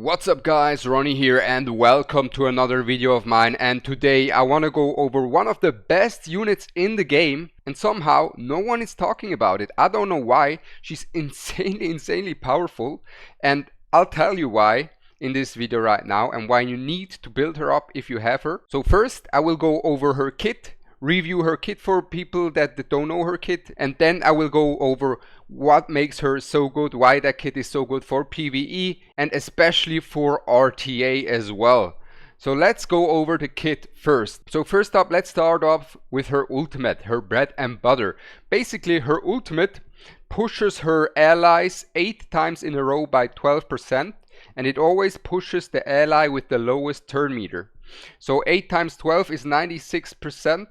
What's up guys, Ronnie here and welcome to another video of mine. And today I want to go over one of the best units in the game, and somehow no one is talking about it. I don't know why. She's insanely powerful, and I'll tell you why in this video right now and why you need to build her up if you have her. So first I will go over her kit, review her kit for people that don't know her kit, and then I will go over what makes her so good, why that kit is so good for PvE and especially for RTA as well. So let's go over the kit first. So first up, let's start off with her ultimate, her bread and butter. Basically her ultimate pushes her allies 8 times in a row by 12%, and it always pushes the ally with the lowest turn meter. So 8 times 12 is 96%.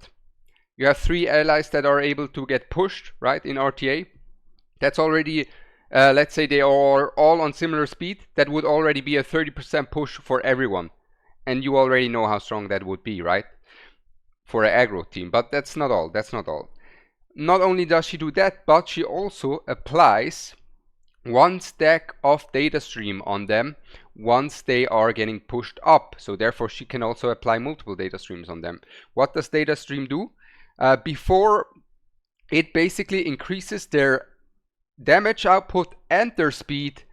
You have 3 allies that are able to get pushed, right, in RTA. That's already, let's say they are all on similar speed. That would already be a 30% push for everyone. And you already know how strong that would be, right? For an aggro team. But that's not all. That's not all. Not only does she do that, but she also applies 1 stack of data stream on them once they are getting pushed up. So therefore she can also apply multiple data streams on them. What does data stream do? Before, it basically increases their damage output and their speed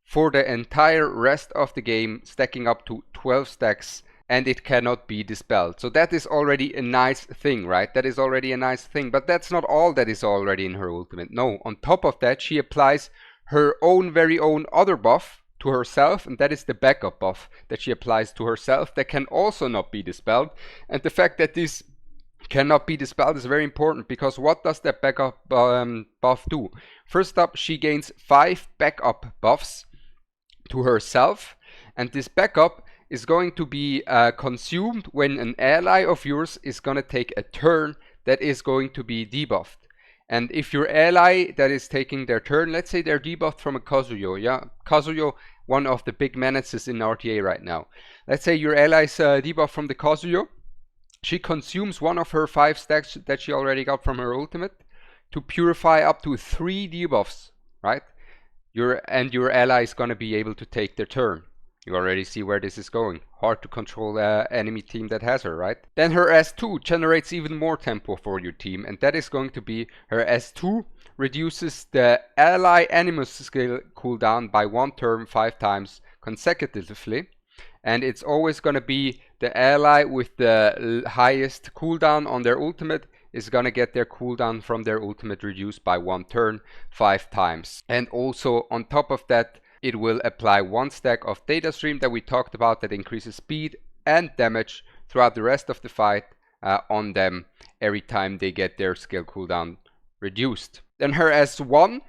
for the entire rest of the game, stacking up to 12 stacks, and it cannot be dispelled. So that is already a nice thing, right? That is already a nice thing, but that's not all that is already in her ultimate. No, on top of that she applies her very own other buff to herself, and that is the backup buff that she applies to herself that can also not be dispelled. And the fact that this cannot be dispelled is very important, because what does that backup buff do? First up, she gains 5 backup buffs to herself, and this backup is going to be consumed when an ally of yours is going to take a turn that is going to be debuffed. And if your ally that is taking their turn, let's say they're debuffed from a Kazuyo, yeah, Kazuyo, one of the big menaces in RTA right now. Let's say your ally is debuffed from the Kazuyo. She consumes one of her 5 stacks that she already got from her ultimate to purify up to 3 debuffs, right? Your ally is going to be able to take their turn. You already see where this is going. Hard to control enemy team that has her, right? Then her S2 generates even more tempo for your team, and that is going to be her S2 reduces the ally animus skill cooldown by 1 turn 5 times consecutively. And it's always going to be the ally with the highest cooldown on their ultimate is going to get their cooldown from their ultimate reduced by 1 turn 5 times. And also on top of that, it will apply 1 stack of data stream that we talked about that increases speed and damage throughout the rest of the fight on them every time they get their skill cooldown reduced. Then her S1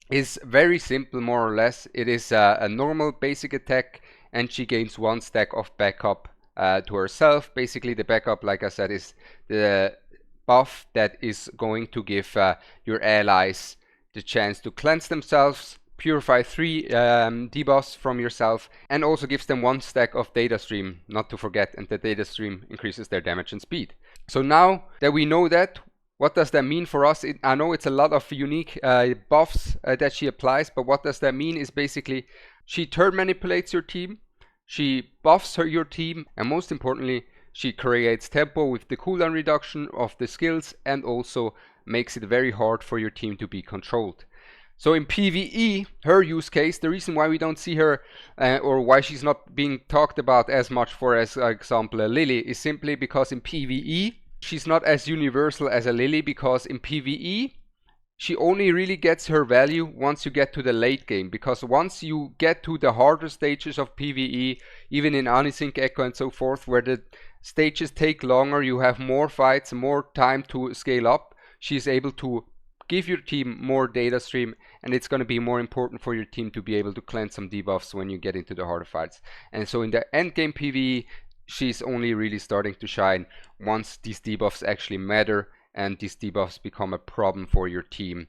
is very simple, more or less. It is a normal basic attack, and she gains 1 stack of backup to herself. Basically the backup, like I said, is the buff that is going to give your allies the chance to cleanse themselves, purify 3 debuffs from yourself, and also gives them 1 stack of data stream, not to forget, and the data stream increases their damage and speed. So now that we know that, what does that mean for us? I know it's a lot of unique buffs that she applies, but what does that mean is basically she turn manipulates your team, she buffs your team, and most importantly, she creates tempo with the cooldown reduction of the skills, and also makes it very hard for your team to be controlled. So in PvE, her use case, the reason why we don't see her or why she's not being talked about as much for, as example, a Lily, is simply because in PvE, she's not as universal as a Lily, because in PvE, she only really gets her value once you get to the late game, because once you get to the harder stages of PvE, even in Anisync, Echo and so forth, where the stages take longer, you have more fights, more time to scale up, she's able to give your team more data stream, and it's going to be more important for your team to be able to cleanse some debuffs when you get into the harder fights. And so in the end game PvE, she's only really starting to shine once these debuffs actually matter and these debuffs become a problem for your team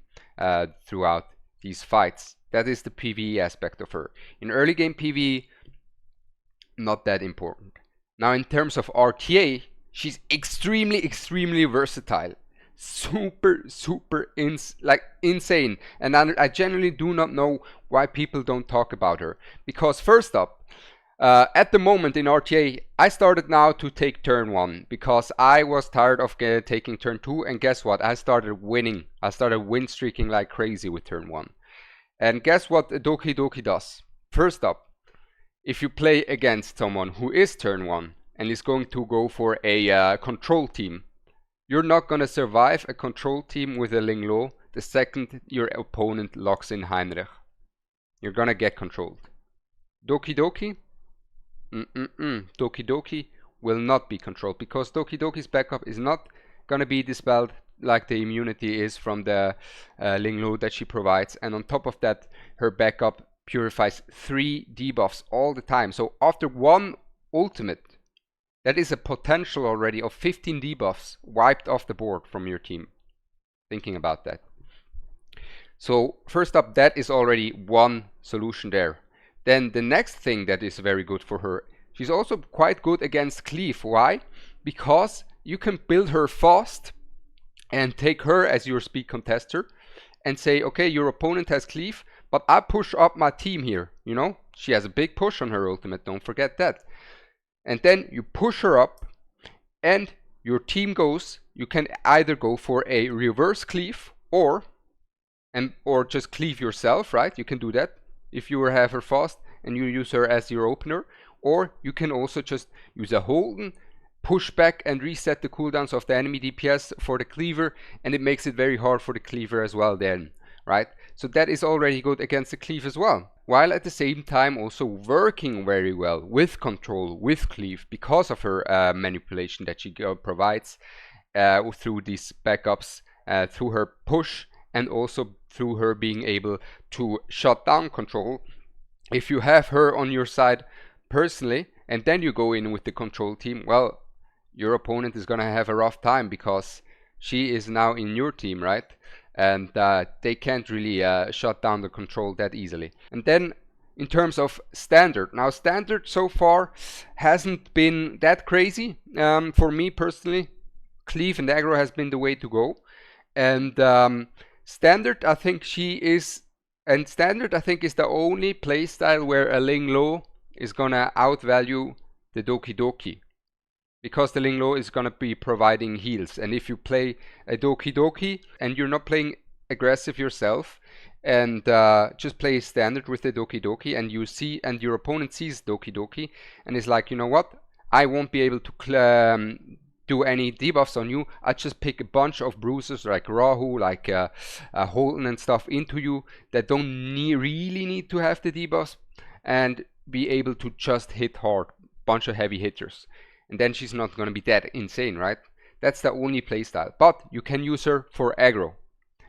throughout these fights. That is the PvE aspect of her. In early game PvE, not that important. Now in terms of RTA, she's extremely versatile. super insane, and I genuinely do not know why people don't talk about her. Because first up, at the moment in RTA, I started now to take turn 1 because I was tired of taking turn 2, and guess what? I started winning. I started win streaking like crazy with turn 1. And guess what Doki Doki does? First up, if you play against someone who is turn 1 and is going to go for a control team, you're not gonna survive a control team with a Ling Lo the second your opponent locks in Heinrich. You're gonna get controlled. Doki Doki? Doki Doki will not be controlled, because Doki Doki's backup is not gonna be dispelled like the immunity is from the Ling Lo that she provides, and on top of that, her backup purifies 3 debuffs all the time. So after one ultimate, that is a potential already of 15 debuffs wiped off the board from your team. Thinking about that. So first up, that is already one solution there. Then the next thing that is very good for her, she's also quite good against cleave. Why? Because you can build her fast and take her as your speed contester and say, okay, your opponent has cleave, but I push up my team here. You know, she has a big push on her ultimate, don't forget that. And then you push her up and your team goes, you can either go for a reverse cleave or just cleave yourself, right? You can do that if you have her fast and you use her as your opener, or you can also just use a Holden, push back and reset the cooldowns of the enemy DPS for the cleaver, and it makes it very hard for the cleaver as well then, right? So that is already good against the cleave as well, while at the same time also working very well with control, with cleave, because of her manipulation that she provides through these backups, through her push, and also through her being able to shut down control. If you have her on your side personally and then you go in with the control team, well, your opponent is gonna have a rough time because she is now in your team, right? And they can't really shut down the control that easily. And then in terms of standard, now standard so far hasn't been that crazy for me personally. Cleave and aggro has been the way to go, and standard I think is the only playstyle where a Ling Lo is gonna outvalue the Doki Doki, because the Ling Lo is gonna be providing heals. And if you play a Doki Doki and you're not playing aggressive yourself and just play standard with the Doki Doki, and your opponent sees Doki Doki and is like, you know what, I won't be able to do any debuffs on you, I just pick a bunch of bruisers like Rahu, like Holden and stuff into you that don't really need to have the debuffs, and be able to just hit hard, bunch of heavy hitters. And then she's not going to be that insane, right? That's the only playstyle. But you can use her for aggro,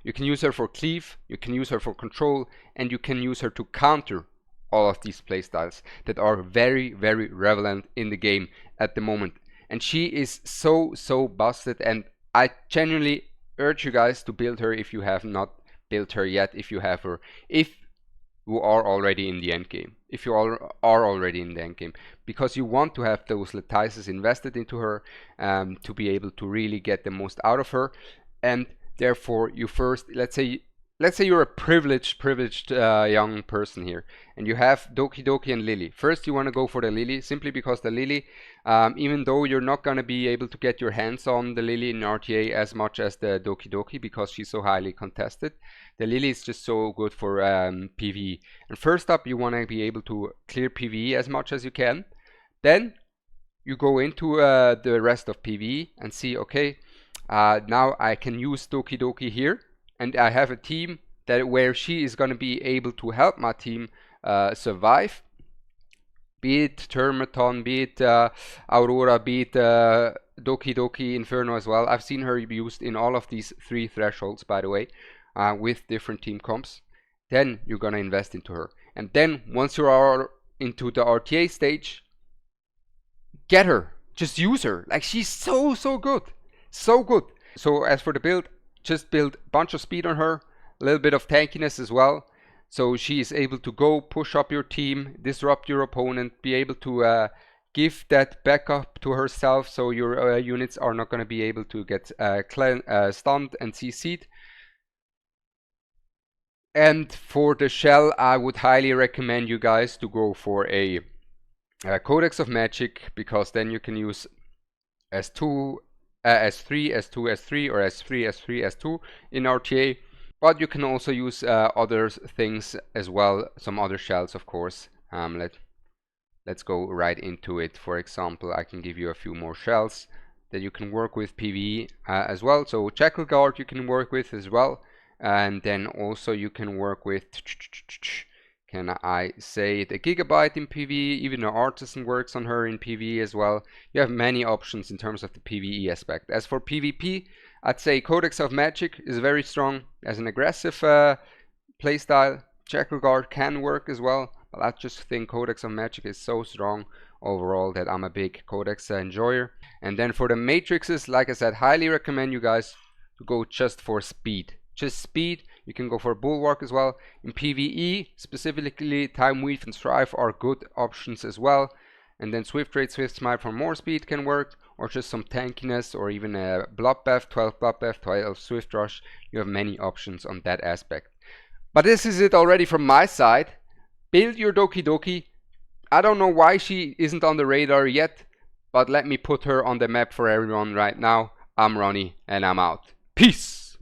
you can use her for cleave, you can use her for control, and you can use her to counter all of these playstyles that are very, very relevant in the game at the moment. And she is so busted, and I genuinely urge you guys to build her if you have not built her yet, if you have her, if you are already in the end game, because you want to have those latices invested into her to be able to really get the most out of her. And therefore you first, let's say you're a privileged young person here and you have Doki Doki and Lily. First you want to go for the Lily, simply because the Lily, even though you're not going to be able to get your hands on the Lily in RTA as much as the Doki Doki because she's so highly contested, the Lily is just so good for PvE. And first up, you want to be able to clear PvE as much as you can. Then you go into the rest of PvE and see, okay, now I can use Doki Doki here, and I have a team where she is going to be able to help my team survive. Be it Termaton, be it Aurora, be it Doki Doki Inferno as well. I've seen her used in all of these 3 thresholds, by the way, with different team comps. Then you're going to invest into her. And then once you are into the RTA stage, get her. Just use her. Like, she's so good. So good. So as for the build, just build a bunch of speed on her, a little bit of tankiness as well, so she is able to go push up your team, disrupt your opponent, be able to give that backup to herself, so your units are not going to be able to get stunned and CC'd. And for the shell, I would highly recommend you guys to go for a Codex of Magic, because then you can use S2, S3, S2, S3, or S3, S3, S2 in RTA. But you can also use other things as well, some other shells, of course. Let's go right into it. For example, I can give you a few more shells that you can work with PvE as well. So Jackal Guard you can work with as well. And then also you can work with, can I say, the Gigabyte in PvE. Even the Artisan works on her in PvE as well. You have many options in terms of the PvE aspect. As for PvP, I'd say Codex of Magic is very strong as an aggressive playstyle. Jackal Guard can work as well, but I just think Codex of Magic is so strong overall that I'm a big Codex enjoyer. And then for the matrixes, like I said, highly recommend you guys to go just for speed. Just speed. You can go for Bulwark as well. In PvE, specifically Time Weave and Strive are good options as well. And then Swift Raid, Swift Smite for more speed can work, or just some tankiness, or even a Bloodbath, 12 Bloodbath, 12 Swift Rush. You have many options on that aspect. But this is it already from my side. Build your Doki Doki. I don't know why she isn't on the radar yet, but let me put her on the map for everyone right now. I'm Ronnie, and I'm out. Peace!